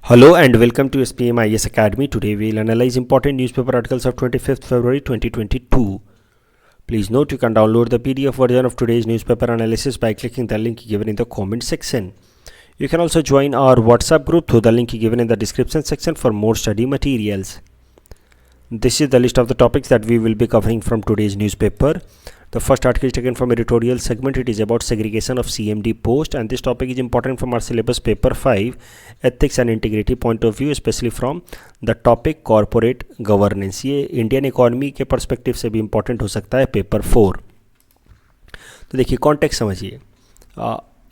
Hello and welcome to SPM IS Academy. Today we will analyze important newspaper articles of 25th February 2022. Please note you can download the PDF version of today's newspaper analysis by clicking the link given in the comment section. You can also join our WhatsApp group through the link given in the description section for more study materials. This is the list of the topics that we will be covering from today's newspaper. The first article is taken from editorial segment. It is about segregation of CMD post, and this topic is important from our syllabus paper 5 ethics and integrity point of view, especially from the topic corporate governance. ये Indian economy के perspective से भी important हो सकता है paper 4. तो देखिए context समझिए.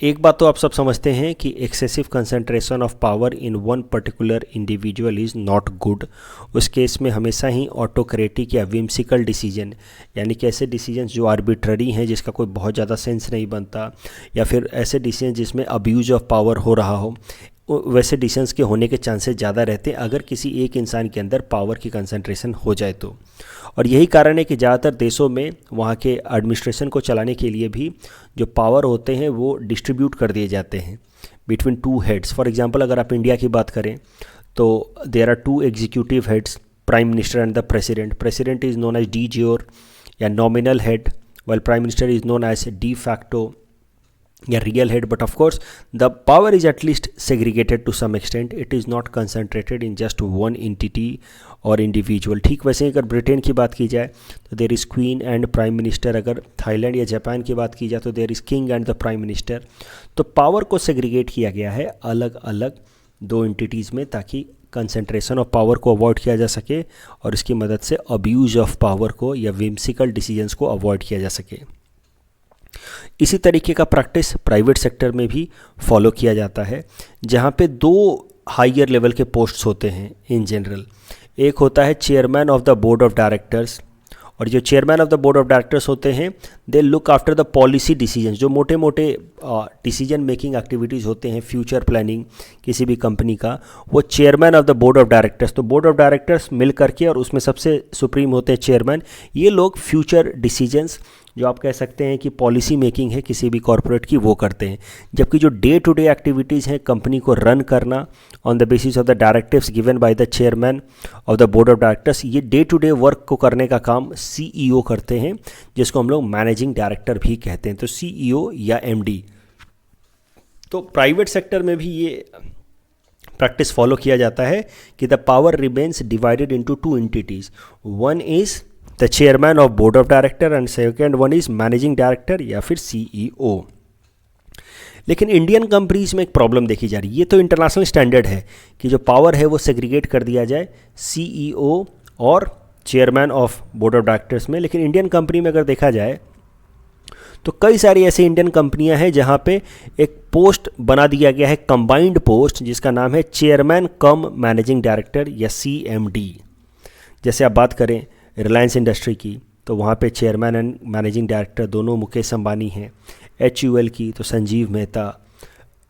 एक बात तो आप सब समझते हैं कि excessive concentration of power in one particular individual is not good. उस केस में हमेशा ही ऑटोक्रेटिक या विम्सिकल डिसीजन, यानी कि ऐसे डिसीजन जो आर्बिट्ररी हैं, जिसका कोई बहुत ज़्यादा सेंस नहीं बनता, या फिर ऐसे डिसीजन जिसमें अब्यूज ऑफ पावर हो रहा हो, वैसे डिसीजंस के होने के चांसेस ज़्यादा रहते हैं अगर किसी एक इंसान के अंदर पावर की कंसंट्रेशन हो जाए तो. और यही कारण है कि ज़्यादातर देशों में वहाँ के एडमिनिस्ट्रेशन को चलाने के लिए भी जो पावर होते हैं वो डिस्ट्रीब्यूट कर दिए जाते हैं between two heads. For example अगर आप इंडिया की बात करें तो there are two executive heads, prime minister and the president. President is known as de jure या nominal head, while prime minister is known as de facto या real head. But of course the power is at least segregated to some extent. It is not concentrated in just one entity और individual. ठीक वैसे अगर Britain की बात की जाए तो there is queen and prime minister. अगर थाईलैंड या जापान की बात की जाए तो there is king and the prime minister. तो पावर को सेग्रीगेट किया गया है अलग अलग दो एंटिटीज़ में, ताकि कंसंट्रेशन ऑफ पावर को अवॉइड किया जा सके और इसकी मदद से अब्यूज ऑफ पावर को या विम्सिकल डिसीजंस को अवॉइड किया जा सके. इसी तरीके का प्रैक्टिस प्राइवेट सेक्टर में भी फॉलो किया जाता है, जहाँ पे दो हायर लेवल के पोस्ट्स होते हैं इन जनरल. एक होता है chairman of the board of directors, और जो chairman of the board of directors होते हैं they look after the policy decisions. जो मोटे मोटे डिसीजन मेकिंग एक्टिविटीज़ होते हैं, फ्यूचर प्लानिंग किसी भी कंपनी का, वो chairman of the board of directors. तो बोर्ड ऑफ डायरेक्टर्स मिल करके, और उसमें सबसे सुप्रीम होते हैं चेयरमैन. ये लोग फ्यूचर डिसीजंस, जो आप कह सकते हैं कि पॉलिसी मेकिंग है किसी भी कॉरपोरेट की, वो करते हैं. जबकि जो डे टू डे एक्टिविटीज़ हैं, कंपनी को रन करना on the basis of the directives given by the chairman of the board of directors, ये डे टू डे वर्क को करने का काम सीईओ करते हैं, जिसको हम लोग मैनेजिंग डायरेक्टर भी कहते हैं. तो सीईओ या एमडी. तो प्राइवेट सेक्टर में भी ये प्रैक्टिस फॉलो किया जाता है कि the power remains divided into two entities. One is the chairman of board of director and second one is managing director या फिर सीईओ. लेकिन इंडियन कंपनीज में एक प्रॉब्लम देखी जा रही है. ये तो इंटरनेशनल स्टैंडर्ड है कि जो पावर है वो सेग्रीगेट कर दिया जाए सीईओ और chairman of board of directors में. लेकिन इंडियन कंपनी में अगर देखा जाए तो कई सारी ऐसी इंडियन कंपनियां हैं जहां पे एक पोस्ट बना दिया गया है, कंबाइंड पोस्ट, जिसका नाम है चेयरमैन कम मैनेजिंग डायरेक्टर या सीएमडी. जैसे आप बात करें रिलायंस इंडस्ट्री की तो वहाँ पे चेयरमैन एंड मैनेजिंग डायरेक्टर दोनों मुकेश अंबानी हैं. HUL की तो संजीव मेहता,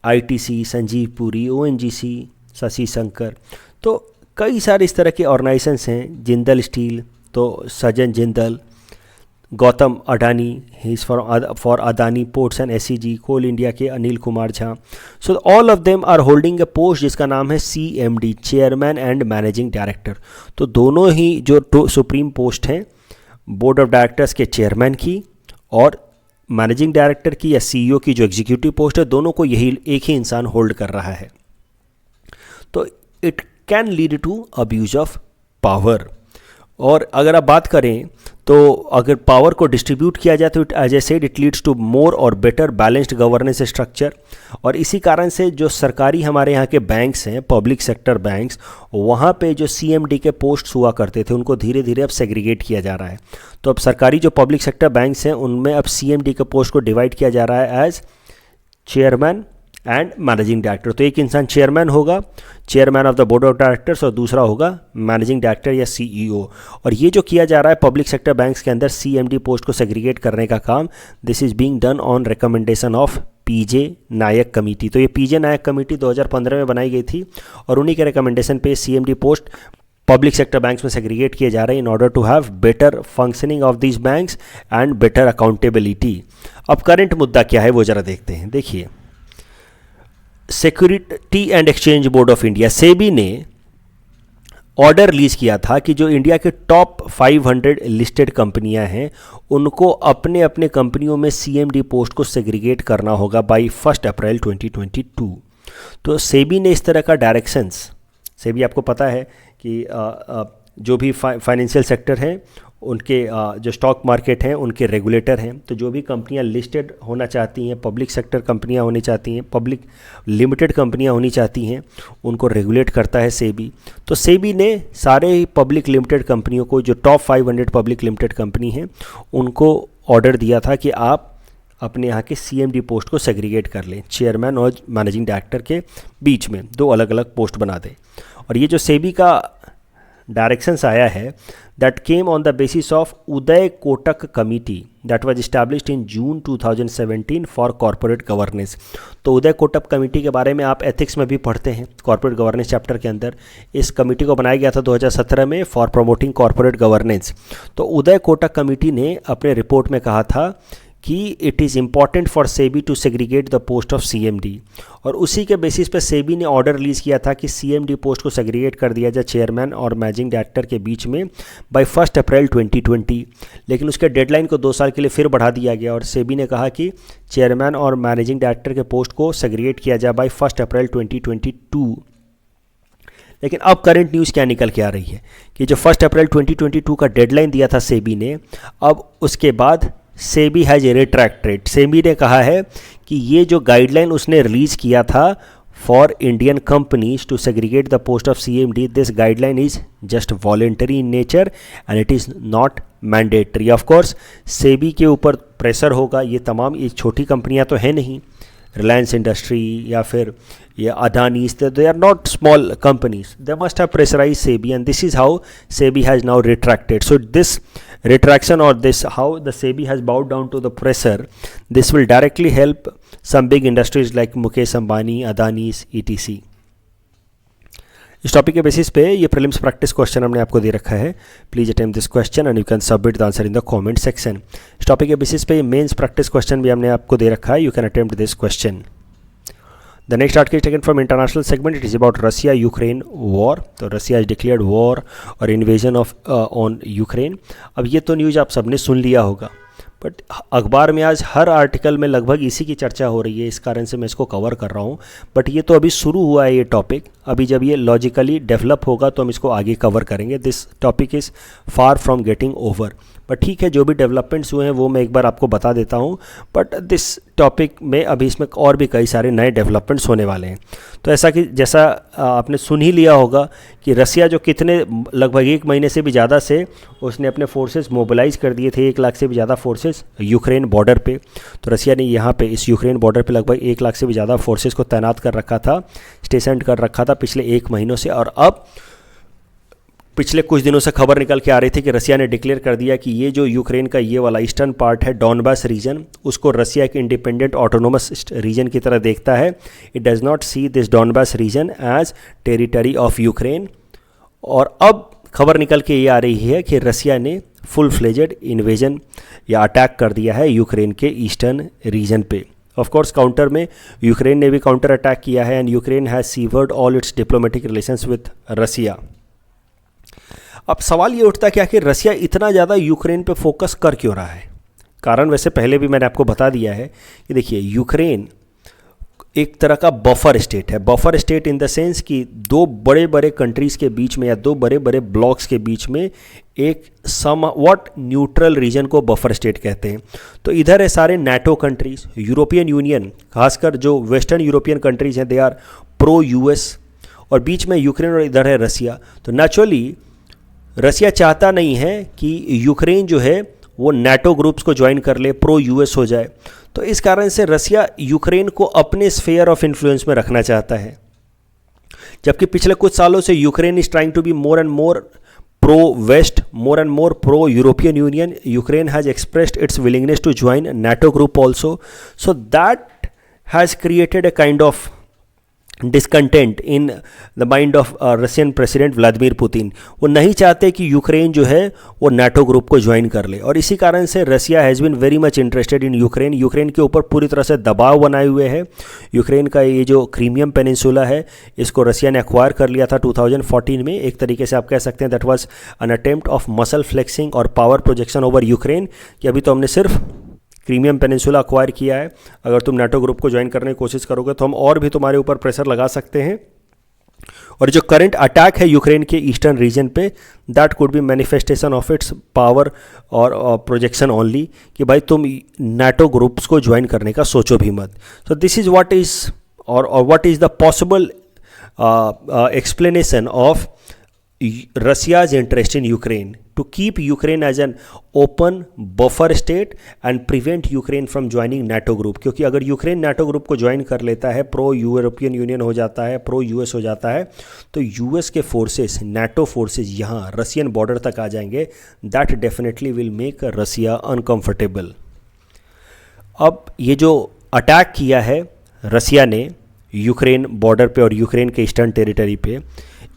ITC संजीव पुरी, ONGC शशि शंकर. तो कई सारे इस तरह के ऑर्गेनाइजेशंस हैं. जिंदल स्टील तो Sajjan Jindal, Gautam Adani he is for Adani ports and SEG, Coal India के Anil Kumar Jha. So all of them are holding a post जिसका नाम है CMD, chairman and managing director. तो दोनों ही जो सुप्रीम पोस्ट हैं बोर्ड ऑफ डायरेक्टर्स के चेयरमैन की और मैनेजिंग डायरेक्टर की या CEO की जो एग्जीक्यूटिव पोस्ट है, दोनों को यही एक ही इंसान होल्ड कर रहा है. तो it can lead to abuse of power. और अगर आप बात करें तो अगर पावर को डिस्ट्रीब्यूट किया जाए तो it as a said it leads to more और बेटर बैलेंस्ड गवर्नेंस स्ट्रक्चर. और इसी कारण से जो सरकारी हमारे यहाँ के बैंक्स हैं, पब्लिक सेक्टर बैंक्स, वहाँ पे जो CMD के पोस्ट्स हुआ करते थे उनको धीरे धीरे अब सेग्रीगेट किया जा रहा है. तो अब सरकारी जो पब्लिक सेक्टर बैंक्स हैं उनमें अब CMD के पोस्ट को डिवाइड किया जा रहा है as chairman and managing director. तो एक इंसान चेयरमैन होगा, chairman of the board of directors, और दूसरा होगा मैनेजिंग डायरेक्टर या CEO. और ये जो किया जा रहा है पब्लिक सेक्टर बैंक्स के अंदर CMD पोस्ट को सेग्रीगेट करने का काम, this is being done on recommendation of PJ Nayak committee. तो ये PJ नायक कमेटी 2015 में बनाई गई थी और उन्हीं के रिकमेंडेशन पे CMD post public sector banks में सेग्रीगेट किए जा रहे हैं in order to have better functioning of these banks and better accountability. अब करंट मुद्दा क्या है वो ज़रा देखते हैं. देखिए security and exchange board of India SEBI ने ऑर्डर रिलीज किया था कि जो इंडिया के टॉप 500 लिस्टेड कंपनियां हैं उनको अपने अपने कंपनियों में सीएमडी पोस्ट को सेग्रीगेट करना होगा बाय 1 अप्रैल 2022। तो सेबी ने इस तरह का डायरेक्शंस, सेबी आपको पता है कि जो भी फाइनेंशियल सेक्टर है उनके जो स्टॉक मार्केट हैं उनके रेगुलेटर हैं। तो जो भी कंपनियां लिस्टेड होना चाहती हैं, पब्लिक सेक्टर कंपनियां होनी चाहती हैं, पब्लिक लिमिटेड कंपनियां होनी चाहती हैं, उनको रेगुलेट करता है सेबी। तो सेबी ने सारे ही पब्लिक लिमिटेड कंपनियों को, जो टॉप 500 पब्लिक लिमिटेड कंपनी हैं, उनको ऑर्डर दिया था कि आप अपने यहाँ के सीएमडी पोस्ट को सेग्रीगेट कर लें, चेयरमैन और मैनेजिंग डायरेक्टर के बीच में 2 अलग अलग पोस्ट बना दें। और ये जो सेबी का डायरेक्शंस आया है that came on the basis of Uday Kotak committee that was established in June 2017 for corporate governance. तो उदय कोटक कमेटी के बारे में आप एथिक्स में भी पढ़ते हैं, कॉर्पोरेट गवर्नेंस चैप्टर के अंदर। इस कमेटी को बनाया गया था 2017 में फॉर प्रमोटिंग कॉर्पोरेट गवर्नेंस। तो उदय कोटक कमेटी ने अपने रिपोर्ट में कहा था कि it is important for SEBI to segregate the post of CMD, और उसी के बेसिस पे सेबी ने ऑर्डर रिलीज़ किया था कि सीएमडी पोस्ट को सेग्रीगेट कर दिया जाए चेयरमैन और मैनेजिंग डायरेक्टर के बीच में बाय 1 अप्रैल 2020। लेकिन उसके डेडलाइन को 2 साल के लिए फिर बढ़ा दिया गया और सेबी ने कहा कि चेयरमैन और मैनेजिंग डायरेक्टर के पोस्ट को सेग्रीगेट किया जाए बाय 1 अप्रैल 2022। लेकिन अब करंट न्यूज़ क्या निकल के आ रही है कि जो 1 अप्रैल 2022 का डेडलाइन दिया था सेबी ने, अब उसके बाद सेबी हैज रिट्रैक्टेड। सेबी ने कहा है कि ये जो गाइडलाइन उसने रिलीज़ किया था for Indian companies to segregate the post of CMD, this guideline is just voluntary in nature and it is not mandatory. Of course SEBI के ऊपर प्रेशर होगा, ये तमाम ये छोटी कंपनियां तो हैं नहीं, रिलायंस इंडस्ट्री या फिर ये Adanis, they are not small companies, they must have pressurise SEBI and this is how SEBI has now retracted. So this retraction or this how the SEBI has bowed down to the pressure, this will directly help some big industries like Mukesh Ambani, Adani's etc. इस topic के basis पे ये prelims practice question हमने आपको दे रखा है। Please attempt this question and you can submit the answer in the comment section. इस topic के बेसिस पे मेंस प्रैक्टिस क्वेश्चन भी हमने आपको दे रखा है, you can attempt this question. The next article is taken from international segment. It is about Russia-Ukraine war. तो Russia has declared war or invasion of on Ukraine. अब ये तो न्यूज़ आप सबने सुन लिया होगा, बट अखबार में आज हर आर्टिकल में लगभग इसी की चर्चा हो रही है, इस कारण से मैं इसको कवर कर रहा हूँ। बट ये तो अभी शुरू हुआ है ये टॉपिक, अभी जब ये लॉजिकली डेवलप होगा तो हम इसको आगे कवर करेंगे। This topic is far from getting over, but ठीक है, जो भी डेवलपमेंट्स हुए हैं वो मैं एक बार आपको बता देता हूँ। बट दिस टॉपिक में अभी इसमें और भी कई सारे नए डेवलपमेंट्स होने वाले हैं। तो ऐसा कि जैसा आपने सुन ही लिया होगा कि रसिया जो कितने लगभग 1 महीने से भी ज़्यादा से उसने अपने फोर्सेस मोबिलाइज कर दिए थे, 1 लाख से भी ज़्यादा फोर्सेस यूक्रेन बॉर्डर पे। तो रसिया ने यहाँ पे इस यूक्रेन बॉर्डर पे लगभग 1 लाख से भी ज़्यादा फोर्सेस को तैनात कर रखा था, स्टेशन कर रखा था पिछले 1 महीनों से। और अब पिछले कुछ दिनों से खबर निकल के आ रही थी कि रसिया ने डिक्लेयर कर दिया कि ये जो यूक्रेन का ये वाला ईस्टर्न पार्ट है, डॉनबास रीजन, उसको रसिया के इंडिपेंडेंट ऑटोनोमस रीजन की तरह देखता है। It does not see this Donbas region as territory of Ukraine. और अब खबर निकल के ये आ रही है कि रसिया ने फुल फ्लेजेड इन्वेजन या अटैक कर दिया है यूक्रेन के ईस्टर्न रीजन पे। ऑफ कोर्स काउंटर में यूक्रेन ने भी काउंटर अटैक किया है and Ukraine has severed all its diplomatic relations with Russia. अब सवाल ये उठता है कि आखिर रसिया इतना ज़्यादा यूक्रेन पे फोकस कर क्यों रहा है। कारण वैसे पहले भी मैंने आपको बता दिया है कि देखिए, यूक्रेन एक तरह का बफर स्टेट है। Buffer state in the sense कि 2 बड़े बड़े कंट्रीज़ के बीच में या 2 बड़े बड़े ब्लॉक्स के बीच में एक समवॉट न्यूट्रल रीजन को बफर स्टेट कहते हैं। तो इधर है सारे नाटो कंट्रीज़, यूरोपियन यूनियन, खासकर जो वेस्टर्न यूरोपियन कंट्रीज़ हैं, दे आर प्रो यूएस, और बीच में यूक्रेन, और इधर है रसिया। तो नेचुरली रसिया चाहता नहीं है कि यूक्रेन जो है वो नाटो ग्रुप्स को ज्वाइन कर ले, प्रो यूएस हो जाए। तो इस कारण से रसिया यूक्रेन को अपने स्फेयर ऑफ इन्फ्लुएंस में रखना चाहता है। जबकि पिछले कुछ सालों से Ukraine is trying to be more and more pro west, more and more pro European Union. Ukraine has expressed its willingness to join NATO group also. So that has created a kind of discontent in the mind of Russian president Vladimir Putin. वो नहीं चाहते कि Ukraine जो है वो NATO group को join कर ले, और इसी कारण से Russia has been very much interested in Ukraine. Ukraine के ऊपर पूरी तरह से दबाव बनाए हुए है। यूक्रेन का ये जो क्रीमियम पेनिनसुला है, इसको रशिया ने एक्वायर कर लिया था 2014 में। एक तरीके से आप कह सकते हैं that was an attempt of muscle flexing और पावर प्रोजेक्शन ओवर यूक्रेन, कि अभी तो हमने सिर्फ क्रीमियम पेनिनसुला अक्वायर किया है, अगर तुम नाटो ग्रुप को ज्वाइन करने की कोशिश करोगे तो हम और भी तुम्हारे ऊपर प्रेशर लगा सकते हैं। और जो करंट अटैक है यूक्रेन के ईस्टर्न रीजन पे, that could B manifestation of its power और प्रोजेक्शन ओनली, कि भाई तुम नाटो ग्रुप्स को ज्वाइन करने का सोचो भी मत। So this is what is और what is the possible explanation of Russia's interest in Ukraine, to keep Ukraine as an open buffer state and prevent Ukraine from joining NATO group. क्योंकि अगर Ukraine NATO group को join कर लेता है, pro European union हो जाता है, pro US हो जाता है, तो यूएस के फोर्सेस, नाटो फोर्सेस यहाँ रशियन बॉर्डर तक आ जाएंगे. That definitely will make Russia uncomfortable. अब ये जो अटैक किया है रशिया ने यूक्रेन बॉर्डर पे और यूक्रेन के ईस्टर्न टेरिटरी पे,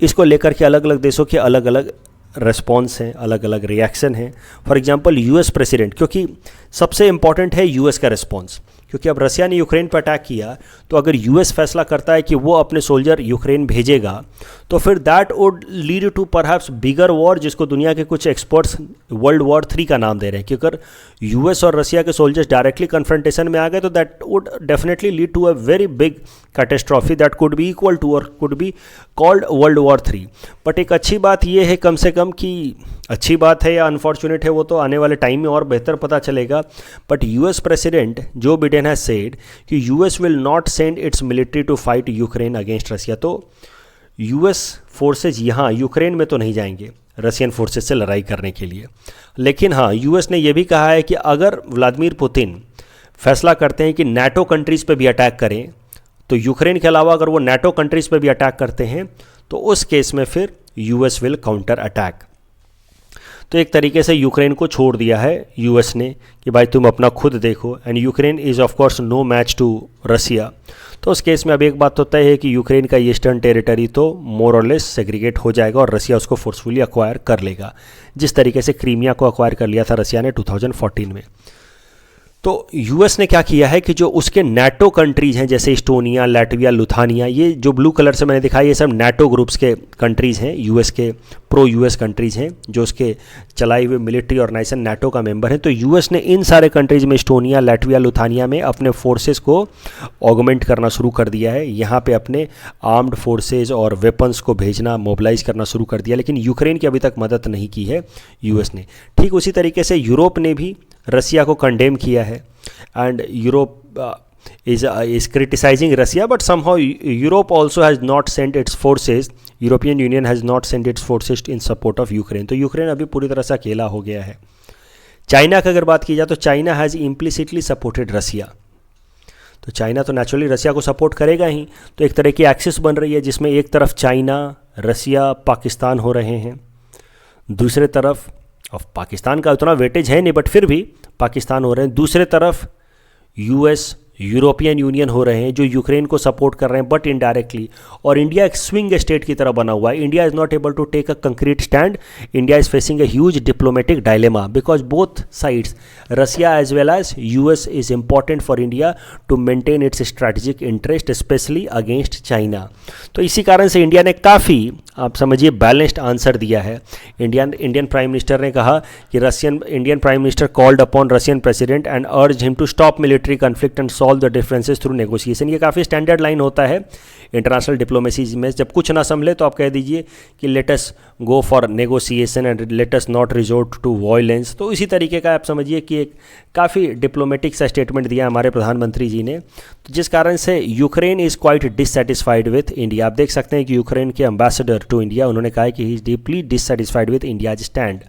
इसको लेकर के अलग अलग देशों के अलग अलग रेस्पॉन्स हैं, अलग अलग रिएक्शन हैं. फॉर एग्जांपल यूएस प्रेसिडेंट, क्योंकि सबसे इंपॉर्टेंट है यूएस का रिस्पॉन्स, क्योंकि अब रशिया ने यूक्रेन पर अटैक किया, तो अगर यूएस फैसला करता है कि वो अपने सोल्जर यूक्रेन भेजेगा, तो फिर that would lead to perhaps bigger war, जिसको दुनिया के कुछ एक्सपर्ट्स वर्ल्ड वॉर 3 का नाम दे रहे हैं. कि अगर यूएस और रशिया के सोल्जर्स डायरेक्टली कन्फ्रंटेशन में आ गए, तो that would definitely lead to a very big catastrophe that could be equal to और could be called world war 3. But एक अच्छी बात यह है कम से कम, कि अच्छी बात है या अनफॉर्चुनेट है वो तो आने वाले टाइम में और बेहतर पता चलेगा. But US president Joe Biden has said कि US will not send its military to fight Ukraine against Russia. तो यूएस फोर्सेज यहाँ यूक्रेन में तो नहीं जाएंगे रशियन फोर्सेज से लड़ाई करने के लिए. लेकिन हाँ, यूएस ने यह भी कहा है कि अगर व्लादिमीर पुतिन फैसला करते हैं कि नाटो कंट्रीज़ पे भी अटैक करें, तो यूक्रेन के अलावा अगर वो नाटो कंट्रीज़ पे भी अटैक करते हैं, तो उस केस में फिर यूएस विल काउंटर अटैक. तो एक तरीके से यूक्रेन को छोड़ दिया है यूएस ने कि भाई तुम अपना खुद देखो. And Ukraine is of course no match to Russia. तो उस केस में अब एक बात तो तय है कि यूक्रेन का ईस्टर्न टेरिटरी तो मोर और लेस सेग्रीगेट हो जाएगा और रशिया उसको फोर्सफुली अक्वायर कर लेगा, जिस तरीके से क्रीमिया को अक्वायर कर लिया था रशिया ने 2014 में. तो यूएस ने क्या किया है कि जो उसके नाटो कंट्रीज़ हैं, जैसे इस्टोनिया, लैटविया, लुथानिया, ये जो ब्लू कलर से मैंने दिखाया, ये सब नाटो ग्रुप्स के कंट्रीज़ हैं, यूएस के प्रो यूएस कंट्रीज़ हैं, जो उसके चलाई हुए मिलिट्री ऑर्गेनाइजेशन नाटो का मेंबर हैं. तो यूएस ने इन सारे कंट्रीज़ में, इस्टोनिया, लैटविया, लुथानिया में अपने फोर्सेस को ऑगमेंट करना शुरू कर दिया है. यहाँ पे अपने आर्म्ड फोर्सेज और वेपन्स को भेजना, मोबिलाइज करना शुरू कर दिया. लेकिन यूक्रेन की अभी तक मदद नहीं की है यूएस ने. ठीक उसी तरीके से यूरोप ने भी रशिया को कंडेम किया है. And Europe is criticizing Russia, but somehow Europe also has not sent its forces, European Union has not sent its forces in support of Ukraine. तो यूक्रेन अभी पूरी तरह से अकेला हो गया है. चाइना की अगर बात की जाए तो China has implicitly supported Russia. तो चाइना तो नेचुरली रशिया को सपोर्ट करेगा ही. तो एक तरह की एक्सिस बन रही है जिसमें एक तरफ चाइना, रशिया, पाकिस्तान हो रहे हैं, दूसरे तरफ अब पाकिस्तान का उतना वेटेज है नहीं बट फिर भी पाकिस्तान हो रहे हैं, दूसरे तरफ यूएस, यूरोपियन यूनियन हो रहे हैं जो यूक्रेन को सपोर्ट कर रहे हैं बट इनडायरेक्टली. और इंडिया एक स्विंग स्टेट की तरह बना हुआ है. India is not able to take a concrete stand. India is facing a huge diplomatic dilemma because both sides, Russia as well as US, is important for India to maintain its strategic interest specially against China. तो इसी कारण से India ने काफ़ी, आप समझिए, balanced answer दिया है. इंडियन प्राइम मिनिस्टर ने कहा कि Indian prime minister called upon Russian president and urge him to stop military conflict and solve the differences through negotiation. ये काफ़ी स्टैंडर्ड लाइन होता है इंटरनेशनल डिप्लोमेसी में. जब कुछ ना संभले तो आप कह दीजिए कि let us go for negotiation and let us not resort to violence. तो इसी तरीके का आप समझिए कि एक काफ़ी डिप्लोमेटिक सा स्टेटमेंट दिया हमारे प्रधानमंत्री जी ने. तो जिस कारण से Ukraine is quite dissatisfied with India. आप देख सकते हैं कि यूक्रेन के एम्बेसडर टू इंडिया, उन्होंने कहा है कि he is deeply dissatisfied with India's stand,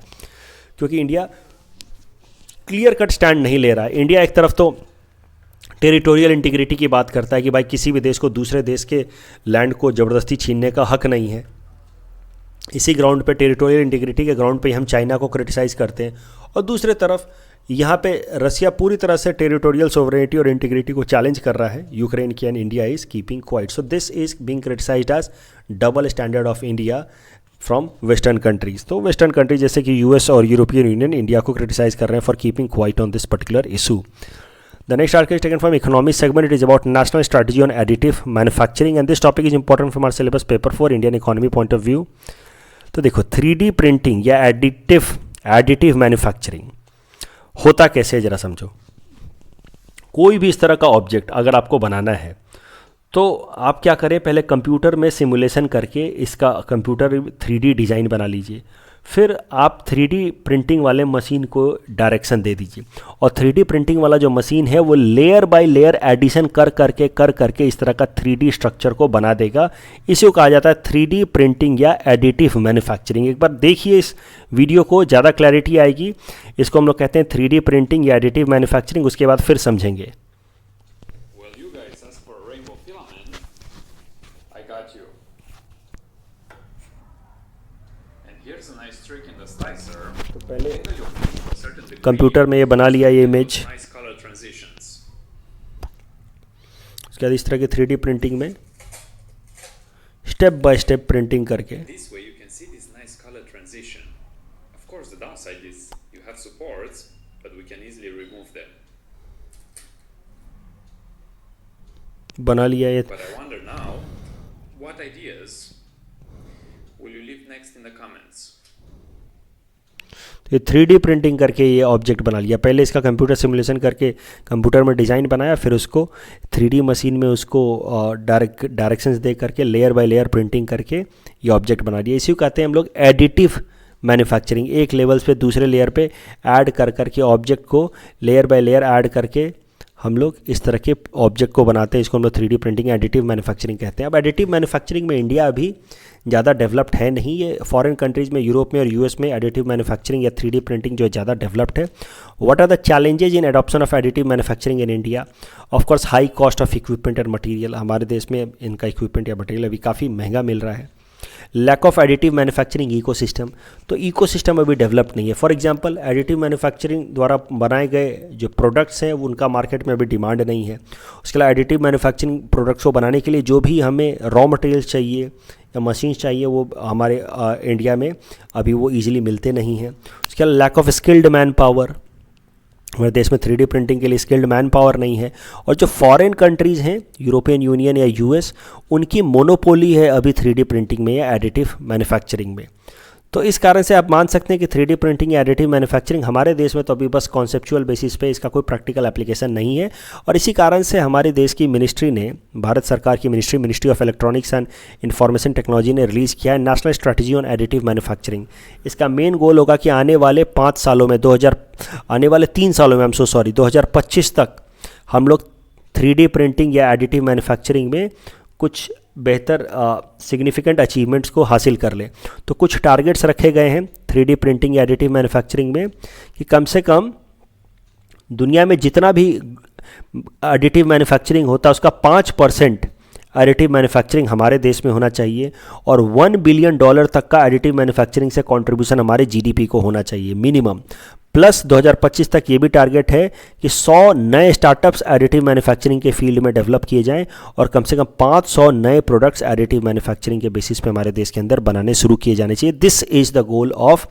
क्योंकि इंडिया क्लियर कट स्टैंड नहीं ले रहा है. इंडिया एक तरफ तो टेरिटोरियल इंटीग्रिटी की बात करता है कि भाई किसी भी देश को दूसरे देश के लैंड को ज़बरदस्ती छीनने का हक नहीं है. इसी ग्राउंड पे, टेरिटोरियल इंटीग्रिटी के ग्राउंड पे हम चाइना को क्रिटिसाइज़ करते हैं. और दूसरे तरफ यहाँ पे रसिया पूरी तरह से टेरिटोरियल सोवरेनिटी और इंटीग्रिटी को चैलेंज कर रहा है यूक्रेन की, and India is keeping quiet. So this is being criticised as double standard of India from western countries. तो वेस्टर्न कंट्रीज जैसे कि यूएस और यूरोपियन यूनियन इंडिया को क्रिटिसाइज कर रहे हैं for keeping quiet on this particular issue. The next article is taken from economics segment. It is about national strategy on additive manufacturing, and this topic is important from our syllabus paper for Indian economy point of view. तो देखो 3D printing या additive manufacturing होता कैसे है जरा समझो. कोई भी इस तरह का ऑब्जेक्ट अगर आपको बनाना है तो आप क्या करें, पहले कंप्यूटर में सिमुलेशन करके इसका कंप्यूटर 3D डिज़ाइन बना लीजिए. फिर आप 3D प्रिंटिंग वाले मशीन को डायरेक्शन दे दीजिए, और 3D प्रिंटिंग वाला जो मशीन है वो लेयर बाय लेयर एडिशन कर करके इस तरह का 3D स्ट्रक्चर को बना देगा. इसी को कहा जाता है 3D प्रिंटिंग या एडिटिव मैन्युफैक्चरिंग. एक बार देखिए इस वीडियो को, ज़्यादा क्लैरिटी आएगी. इसको हम लोग कहते हैं 3D प्रिंटिंग या एडिटिव मैन्युफैक्चरिंग. उसके बाद फिर समझेंगे. तो पहले कंप्यूटर में ये बना लिया ये इमेज. उसके बाद इस तरह की 3D प्रिंटिंग में स्टेप बाय स्टेप प्रिंटिंग करके बना लिया ये. तो ये 3D प्रिंटिंग करके ये ऑब्जेक्ट बना लिया. पहले इसका कंप्यूटर सिमुलेशन करके कंप्यूटर में डिज़ाइन बनाया, फिर उसको 3D मशीन में उसको डायरेक्शंस दे करके लेयर बाय लेयर प्रिंटिंग करके ये ऑब्जेक्ट बना लिया. इसी को कहते हैं हम लोग एडिटिव मैन्युफैक्चरिंग. एक लेवल्स पे दूसरे लेयर पे ऐड करके ऑब्जेक्ट को लेयर बाय लेयर ऐड करके हम लोग इस तरह के ऑब्जेक्ट को बनाते हैं. इसको हम लोग 3D प्रिंटिंग एडिटिव मैन्युफैक्चरिंग कहते हैं. अब एडिटिव मैन्युफैक्चरिंग में इंडिया अभी ज़्यादा डेवलप्ड है नहीं. ये फॉरेन कंट्रीज़ में, यूरोप में और यूएस में एडिटिव मैन्युफैक्चरिंग या 3D प्रिंटिंग जो है ज़्यादा डेवलप्ड है. What are the challenges in adoption of additive manufacturing in India? Of course high cost of equipment and material. हमारे देश में इनका इक्विपमेंट या मटेरियल अभी काफ़ी महंगा मिल रहा है. Lack of additive manufacturing ecosystem. तो इकोसिस्टम अभी डेवलप नहीं है. फॉर एग्जांपल एडिटिव मैन्युफैक्चरिंग द्वारा बनाए गए जो प्रोडक्ट्स हैं उनका मार्केट में अभी डिमांड नहीं है. उसके अलावा एडिटिव मैन्युफैक्चरिंग प्रोडक्ट्स को बनाने के लिए जो भी हमें रॉ मटेरियल्स चाहिए या मशीन्स चाहिए वो हमारे इंडिया में अभी वो ईजिली मिलते नहीं हैं. उसके अलावा lack of skilled man power. हमारे देश में 3D प्रिंटिंग के लिए स्किल्ड मैन पावर नहीं है. और जो फॉरेन कंट्रीज़ हैं, यूरोपियन यूनियन या यूएस, उनकी मोनोपोली है अभी 3D प्रिंटिंग में या एडिटिव मैन्युफैक्चरिंग में. तो इस कारण से आप मान सकते हैं कि 3D प्रिंटिंग या एडिटिव मैन्युफैक्चरिंग हमारे देश में तो अभी बस कॉन्सेप्चुअल बेसिस पे इसका कोई प्रैक्टिकल एप्लीकेशन नहीं है. और इसी कारण से हमारे देश की मिनिस्ट्री ने, भारत सरकार की ministry of electronics and information technology ने रिलीज़ किया है national strategy on additive manufacturing. इसका मेन गोल होगा कि आने वाले 3 सालों में 2025 तक हम लोग 3D प्रिंटिंग या एडिटिव मैन्युफैक्चरिंग में कुछ बेहतर सिग्निफिकेंट अचीवमेंट्स को हासिल कर लें. तो कुछ टारगेट्स रखे गए हैं 3D प्रिंटिंग या एडिटिव मैन्युफैक्चरिंग में कि कम से कम दुनिया में जितना भी एडिटिव मैन्युफैक्चरिंग होता है उसका 5% एडिटिव मैन्युफैक्चरिंग हमारे देश में होना चाहिए. और $1 बिलियन तक का एडिटिव मैन्युफैक्चरिंग से कंट्रीब्यूशन हमारे GDP को होना चाहिए मिनिमम. प्लस 2025 तक ये भी टारगेट है कि 100 नए स्टार्टअप्स एडिटिव मैन्युफैक्चरिंग के फील्ड में डेवलप किए जाएं और कम से कम 500 नए प्रोडक्ट्स एडिटिव मैन्युफैक्चरिंग के बेसिस पे हमारे देश के अंदर बनाने शुरू किए जाने चाहिए. This is the goal of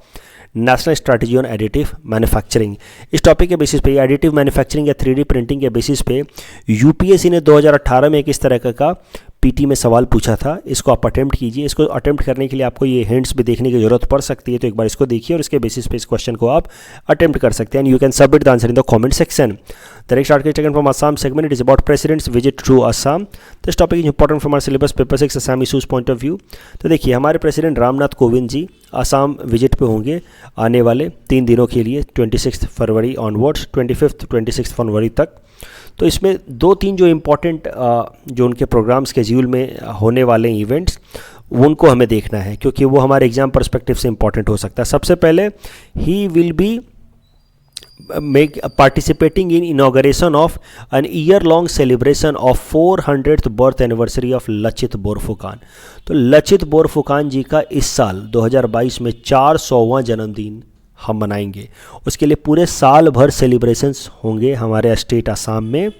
national strategy on additive manufacturing. इस टॉपिक के बेसिस पे एडिटिव मैन्युफैक्चरिंग या 3D प्रिंटिंग के बेसिस पे यूपीएससी ने 2018 में एक इस तरह का पीटी में सवाल पूछा था. इसको आप अटेम्प्ट कीजिए. इसको अटेम्प्ट करने के लिए आपको ये हिंट्स भी देखने की जरूरत पड़ सकती है, तो एक बार इसको देखिए और इसके बेसिस पे इस क्वेश्चन को आप अटेम्प्ट कर सकते हैं. And you can submit the answer in the comment section. The next article taken from Assam segment. It is about president's visit to Assam. This topic is important from our syllabus paper 6 Assam issues point of view. तो देखिए हमारे president Ramnath Kovind ji Assam visit पे होंगे आने वाले 3 दिनों के लिए 26 फरवरी ऑनवर्ड्स 26 फरवरी तक. तो इसमें 2-3 जो इम्पोर्टेंट जो उनके प्रोग्राम स्केड्यूल में होने वाले इवेंट्स उनको हमें देखना है क्योंकि वो हमारे एग्जाम पर्सपेक्टिव से इम्पॉर्टेंट हो सकता है. सबसे पहले he will be participating in inauguration of an year-long celebration of 400th birth anniversary of Lachit Borphukan. तो लचित बोरफुकान जी का इस साल 2022 में 400वां जन्मदिन हम मनाएंगे। उसके लिए पूरे साल भर सेलिब्रेशंस होंगे हमारे स्टेट असम में,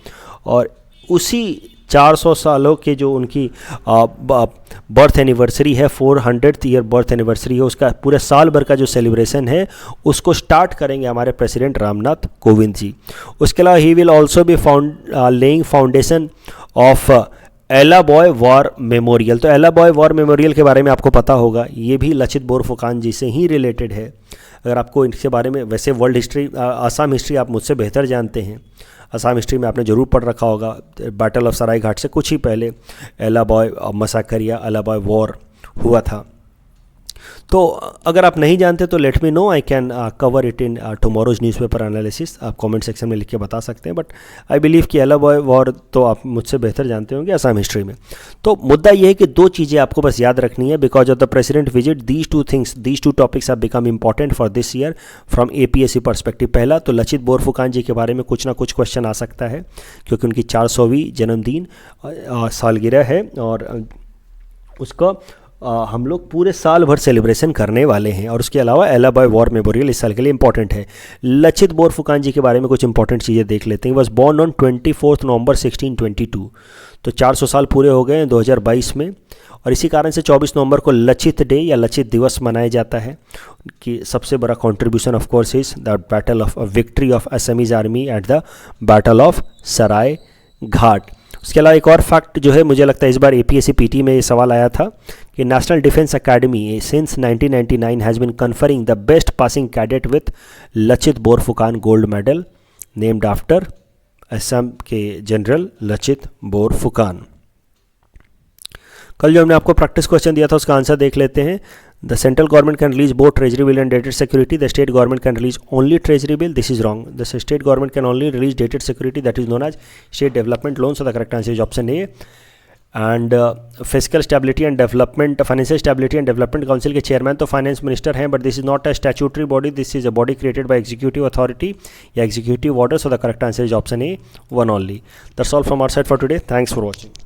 और उसी 400 सालों के जो उनकी बर्थ एनिवर्सरी है, 400th ईयर बर्थ एनिवर्सरी है, उसका पूरे साल भर का जो सेलिब्रेशन है उसको स्टार्ट करेंगे हमारे प्रेसिडेंट रामनाथ कोविंद जी। उसके अलावा he will also be laying foundation of एला बॉय वॉर मेमोरियल। तो एला बॉय वॉर मेमोरियल के बारे में आपको पता होगा, ये भी लचित बोरफुकान जी से ही रिलेटेड है। अगर आपको इनके बारे में, वैसे वर्ल्ड हिस्ट्री, असम हिस्ट्री आप मुझसे बेहतर जानते हैं, असम हिस्ट्री में आपने ज़रूर पढ़ रखा होगा, बैटल ऑफ सराय घाट से कुछ ही पहले एला बॉय मसाकर या एला बॉय वॉर हुआ था। तो अगर आप नहीं जानते तो let me know, I can cover it in tomorrow's newspaper analysis. आप कमेंट सेक्शन में लिख के बता सकते हैं, बट आई बिलीव कि एला बॉय वॉर तो आप मुझसे बेहतर जानते होंगे असम हिस्ट्री में। तो मुद्दा ये है कि दो चीज़ें आपको बस याद रखनी है। Because of the president visit, these two topics have become important for this year from APSC perspective. पहला तो लचित बोरफुकान जी के बारे में कुछ ना कुछ क्वेश्चन आ सकता है, क्योंकि उनकी 400वीं जन्मदिन सालगिरह है, और उसका हम लोग पूरे साल भर सेलिब्रेशन करने वाले हैं। और उसके अलावा एला बॉय वॉर मेमोरियल इस साल के लिए इंपॉर्टेंट है। लचित बोरफुकान जी के बारे में कुछ इंपॉर्टेंट चीज़ें देख लेते हैं। वॉज बॉर्न ऑन 24 नवंबर 1622, तो 400 साल पूरे हो गए हैं 2022 में, और इसी कारण से 24 नवंबर को लचित डे या लचित दिवस मनाया जाता है। कि सबसे बड़ा contribution of course is the battle of victory of Assamese army at the battle of Saraighat. उसके अलावा एक और फैक्ट जो है, मुझे लगता है इस बार APSC PT में ये सवाल आया था कि national defence academy since 1999 has been conferring the best passing cadet with Lachit Borphukan gold medal named after Assam के जनरल लचित बोरफुकान। कल जो हमने आपको प्रैक्टिस क्वेश्चन दिया था उसका आंसर देख लेते हैं। The central government can release both treasury bill and dated security, the state government can release only treasury bill, this is wrong. The state government can only release dated security, that is known as state development loan. So the correct answer is option A. And physical stability and development, financial stability and development council के chairman तो finance minister हैं, but this is not a statutory body, this is a body created by executive authority या executive order. So the correct answer is option A, one only. That's all from our side for today. Thanks for watching.